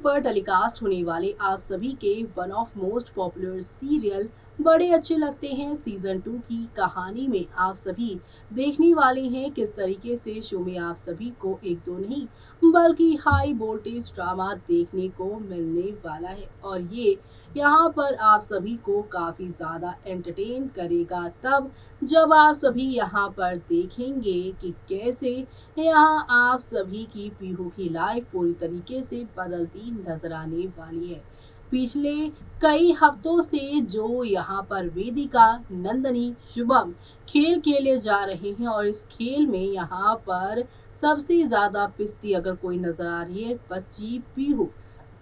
पर टेलीकास्ट होने वाले आप सभी के one of most popular serial बड़े अच्छे लगते हैं सीजन 2 की कहानी में आप सभी देखने वाले हैं किस तरीके से शो में आप सभी को एक दो नहीं बल्कि हाई वोल्टेज ड्रामा देखने को मिलने वाला है और ये यहाँ पर आप सभी को काफी ज्यादा एंटरटेन करेगा तब जब आप सभी यहाँ पर देखेंगे कि कैसे यहाँ आप सभी की पीहू की लाइफ पूरी तरीके से बदलती नजर आने वाली है। पिछले कई हफ्तों से जो यहाँ पर वेदिका, नंदनी, शुभम खेल खेले जा रहे हैं और इस खेल में यहाँ पर सबसे ज्यादा पिस्ती अगर कोई नजर आ रही है बच्ची पीहू।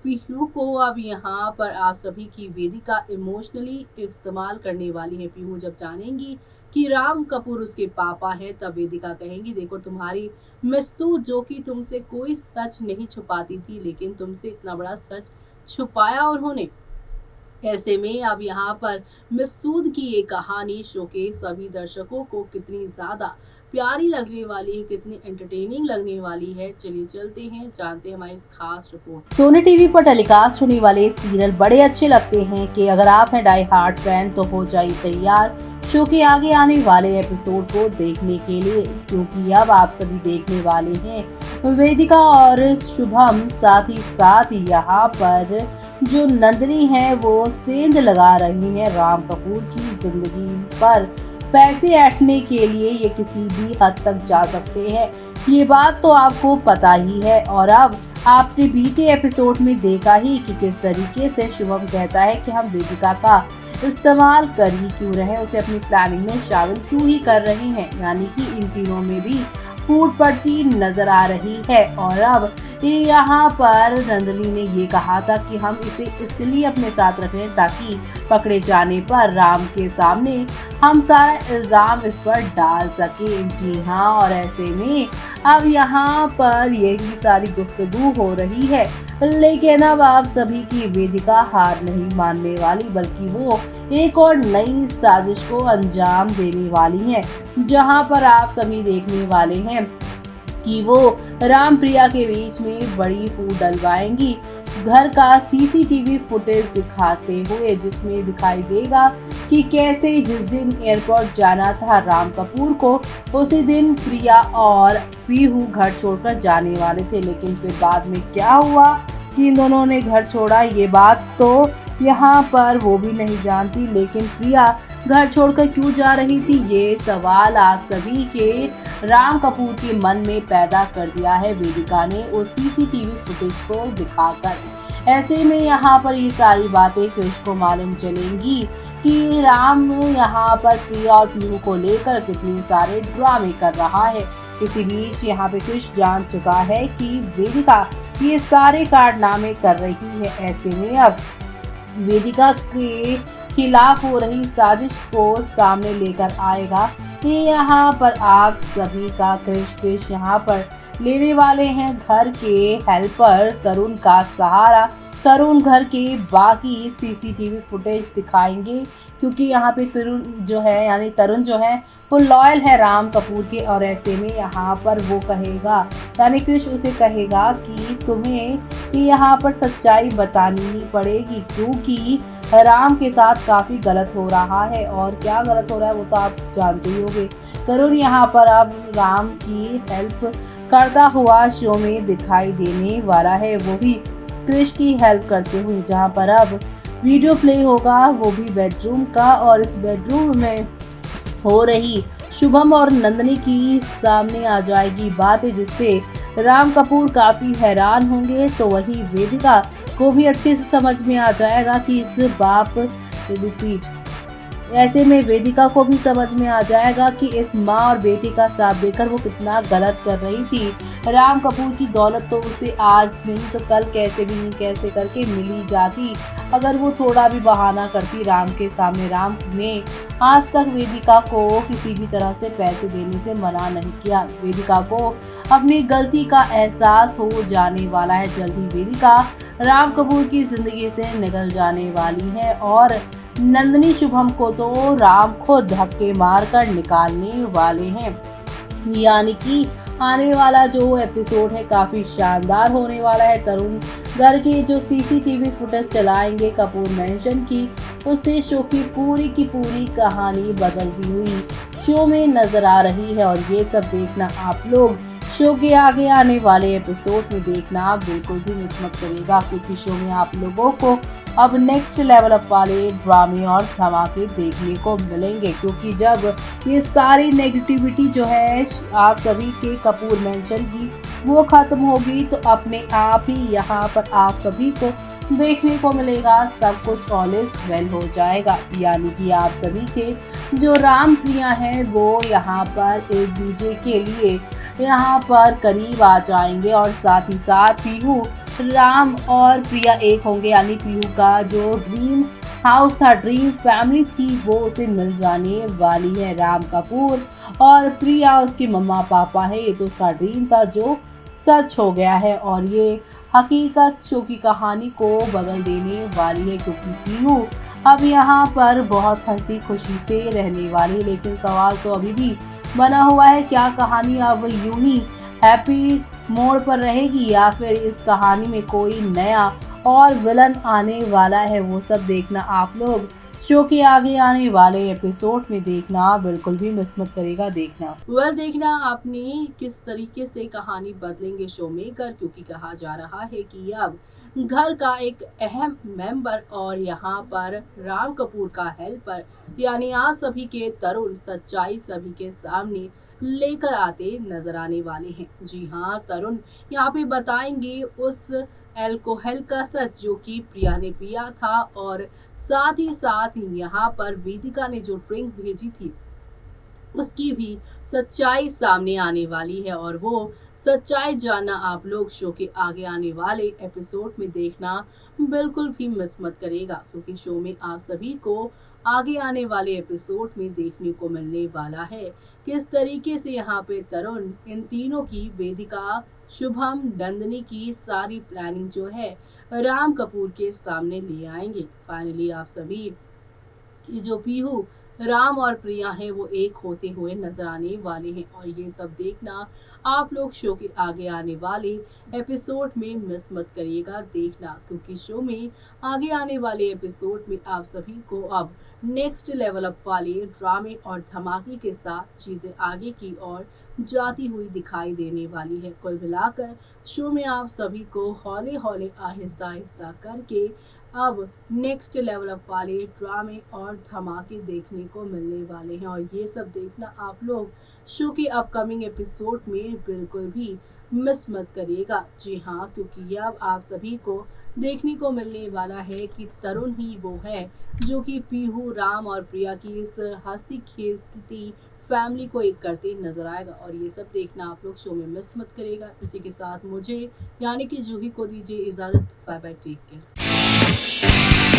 पीहू को अब यहाँ पर आप सभी की वेदिका इमोशनली इस्तेमाल करने वाली है। पीहू जब जानेंगी कि राम कपूर उसके पापा है तब वेदिका कहेंगी देखो तुम्हारी मिस्सू जो कि तुमसे कोई सच नहीं छुपाती थी लेकिन तुमसे इतना बड़ा सच छुपाया उन्होंने। ऐसे में अब यहाँ पर मिसूद की ये कहानी शो के सभी दर्शकों को कितनी ज्यादा प्यारी लगने वाली है, कितनी एंटरटेनिंग लगने वाली है। चलिए चलते हैं जानते हैं हमारी इस खास रिपोर्ट। सोनी टीवी पर टेलीकास्ट होने वाले सीरियल बड़े अच्छे लगते हैं कि अगर आप हैं डाई हार्ट फैन तो हो जाइए तैयार शो के आगे आने वाले एपिसोड को देखने के लिए, क्योंकि अब आप सभी देखने वाले हैं वेदिका और शुभम, साथ ही साथ यहाँ पर जो नंदनी है वो सेंध लगा रही है राम कपूर की जिंदगी पर। पैसे ऐंठने के लिए ये किसी भी हद तक जा सकते हैं, ये बात तो आपको पता ही है। और अब आपने बीते एपिसोड में देखा ही कि किस तरीके से शुभम कहता है कि हम वेदिका का इस्तेमाल कर ही क्यों रहे, उसे अपनी प्लानिंग में शामिल क्यों ही कर रहे हैं, यानी कि इन तीनों में भी फूट पड़ती नजर आ रही है। और अब यहाँ पर नंदनी ने ये कहा था कि हम इसे इसलिए अपने साथ रखें ताकि पकड़े जाने पर राम के सामने हम सारा इल्जाम इस पर डाल सके। जी हाँ, और ऐसे में अब यहाँ पर यही सारी गुफ्तगू हो रही है, लेकिन अब आप सभी की वेदिका हार नहीं मानने वाली बल्कि वो एक और नई साजिश को अंजाम देने वाली है, जहाँ पर आप सभी देखने वाले हैं कि वो राम प्रिया के बीच में बड़ी फूट डलवाएंगी। घर का सीसीटीवी फुटेज दिखाते हुए जिसमें दिखाई देगा कि कैसे जिस दिन एयरपोर्ट जाना था राम कपूर को, उसी दिन प्रिया और पीहू घर छोड़कर जाने वाले थे, लेकिन फिर बाद में क्या हुआ कि इन दोनों ने घर छोड़ा ये बात तो यहाँ पर वो भी नहीं जानती। लेकिन प्रिया घर छोड़कर क्यों जा रही थी ये सवाल आप सभी के राम कपूर के मन में पैदा कर दिया है वेदिका ने उस सीसीटीवी फुटेज को दिखाकर। ऐसे में यहाँ पर ये सारी बातें क्रिश को मालूम चलेंगी कि राम यहाँ पर प्रिया और पीहू को लेकर कितने सारे ड्रामे कर रहा है। इसी बीच यहाँ पे क्रिश जान चुका है कि वेदिका ये सारे कारनामे कर रही है। ऐसे में अब वेदिका के खिलाफ हो रही साजिश को सामने लेकर आएगा कि यहाँ पर आप सभी का क्रिश यहाँ पर लेने वाले हैं घर के हेल्पर तरुण का सहारा। तरुण घर के बाकी सीसीटीवी फुटेज दिखाएंगे, क्योंकि यहाँ पे तरुण जो है यानी तरुण जो है वो लॉयल है राम कपूर के। और ऐसे में यहाँ पर वो कहेगा यानी क्रिश उसे कहेगा कि तुम्हें यहाँ पर सच्चाई बतानी ही पड़ेगी, क्योंकि राम के साथ काफ़ी गलत हो रहा है। और क्या गलत हो रहा है वो तो आप जानते ही होंगे। तरुण यहाँ पर अब राम की हेल्प करता हुआ शो में दिखाई देने वाला है, वो भी क्रिश की हेल्प करते हुए, जहाँ पर अब वीडियो प्ले होगा वो भी बेडरूम का। और इस बेडरूम में हो रही शुभम और नंदनी की सामने आ जाएगी बातें, जिससे राम कपूर काफ़ी हैरान होंगे। तो वहीं वेदिका को भी अच्छे से समझ में आ जाएगा कि इस बाप रिपीट ऐसे में वेदिका को भी समझ में आ जाएगा कि इस माँ और बेटी का साथ देकर वो कितना गलत कर रही थी। राम कपूर की दौलत तो उसे आज नहीं तो कल कैसे भी नहीं कैसे करके मिली जाती अगर वो थोड़ा भी बहाना करती राम के सामने। राम ने आज तक वेदिका को किसी भी तरह से पैसे देने से मना नहीं किया। वेदिका को अपनी गलती का एहसास हो जाने वाला है। जल्दी वेदिका राम कपूर की जिंदगी से निकल जाने वाली है और नंदनी शुभम को तो राम खुद धक्के मारकर निकालने वाले हैं। यानी कि आने वाला जो एपिसोड है काफ़ी शानदार होने वाला है। तरुण घर के जो सीसीटीवी फुटेज चलाएंगे कपूर मेंशन की, उससे शो की पूरी कहानी बदलती हुई शो में नजर आ रही है। और ये सब देखना आप लोग शो के आगे आने वाले एपिसोड में देखना बिल्कुल भी मिस मत करेगा, क्योंकि शो में आप लोगों को अब नेक्स्ट लेवल अप वाले ड्रामे और धमाके देखने को मिलेंगे। क्योंकि जब ये सारी नेगेटिविटी जो है आप सभी के कपूर मेंशन की वो खत्म होगी, तो अपने आप ही यहाँ पर आप सभी को देखने को मिलेगा सब कुछ ऑल इज वेल हो जाएगा। यानी कि आप सभी के जो राम प्रिया हैं वो यहाँ पर एक दूसरे के लिए यहाँ पर करीब आ जाएंगे, और साथ ही साथ पीहू राम और प्रिया एक होंगे। यानी पीहू का जो ड्रीम हाउस था, ड्रीम फैमिली थी, वो उसे मिल जाने वाली है। राम कपूर और प्रिया उसके मम्मा पापा है, ये तो उसका ड्रीम था जो सच हो गया है। और ये हकीकत शो की कहानी को बदल देने वाली है, क्योंकि पीहू अब यहाँ पर बहुत हंसी खुशी से रहने वाली है। लेकिन सवाल तो अभी भी बना हुआ है, क्या कहानी अब यूं ही हैप्पी मोड़ पर रहेगी या फिर इस कहानी में कोई नया और विलन आने वाला है। वो सब देखना आप लोग शो के आगे आने वाले एपिसोड में देखना बिल्कुल भी मिस मत करेगा देखना। देखना आपने किस तरीके से कहानी बदलेंगे शो मेकर, क्योंकि कहा जा रहा है कि अब घर का एक अहम मेंबर और यहाँ पर राम कपूर का हेल्पर यानी आप सभी के तरुण सच्चाई सभी के सामने लेकर आते नजर आने वाले हैं। जी हाँ, तरुण यहाँ पे बताएंगे उस अल्कोहल का सच जो कि प्रिया ने पिया था, और साथ ही साथ यहाँ पर वेदिका ने जो ड्रिंक भेजी थी उसकी भी सच्चाई सामने आने वाली है। और वो सच्चाई जानना आप लोग शो के आगे आने वाले एपिसोड में देखना बिल्कुल भी मिस मत करेगा, क्योंकि शो में आप सभी को आगे आने वाले एपिसोड में देखने को मिलने वाला है किस तरीके से यहाँ पे तरुण इन तीनों की, वेदिका, शुभम, नंदिनी की सारी प्लानिंग जो है राम कपूर के सामने ले आएंगे। फाइनली आप सभी कि जो पीहू राम और प्रिया हैं वो एक होते हुए नजर आने वाले हैं। और ये सब देखना आप लोग शो के आगे आने वाले एपिसोड में मिस मत करिएगा देखना, क्योंकि शो में आगे आने वाले एपिसोड में आप सभी को अब नेक्स्ट लेवल अप वाले ड्रामे और धमाके के साथ चीजें आगे की ओर जाती हुई दिखाई देने वाली है। कुल मिलाकर शो में आप सभी को हौले हौले आहिस्ता आहिस्ता करके अब नेक्स्ट लेवल अप वाले ड्रामे और धमाके देखने को मिलने वाले हैं। और ये सब देखना आप लोग शो के अपकमिंग एपिसोड में बिल्कुल भी मिस मत करिएगा। जी हाँ, क्योंकि ये अब आप सभी को देखने को मिलने वाला है कि तरुण ही वो है जो कि पीहू, राम और प्रिया की इस हंसती खेलती फैमिली को एक करते नजर आएगा। और ये सब देखना आप लोग शो में मिस मत करेगा। इसी के साथ मुझे यानी कि जूही को दीजिए इजाजत। Bye bye, take care.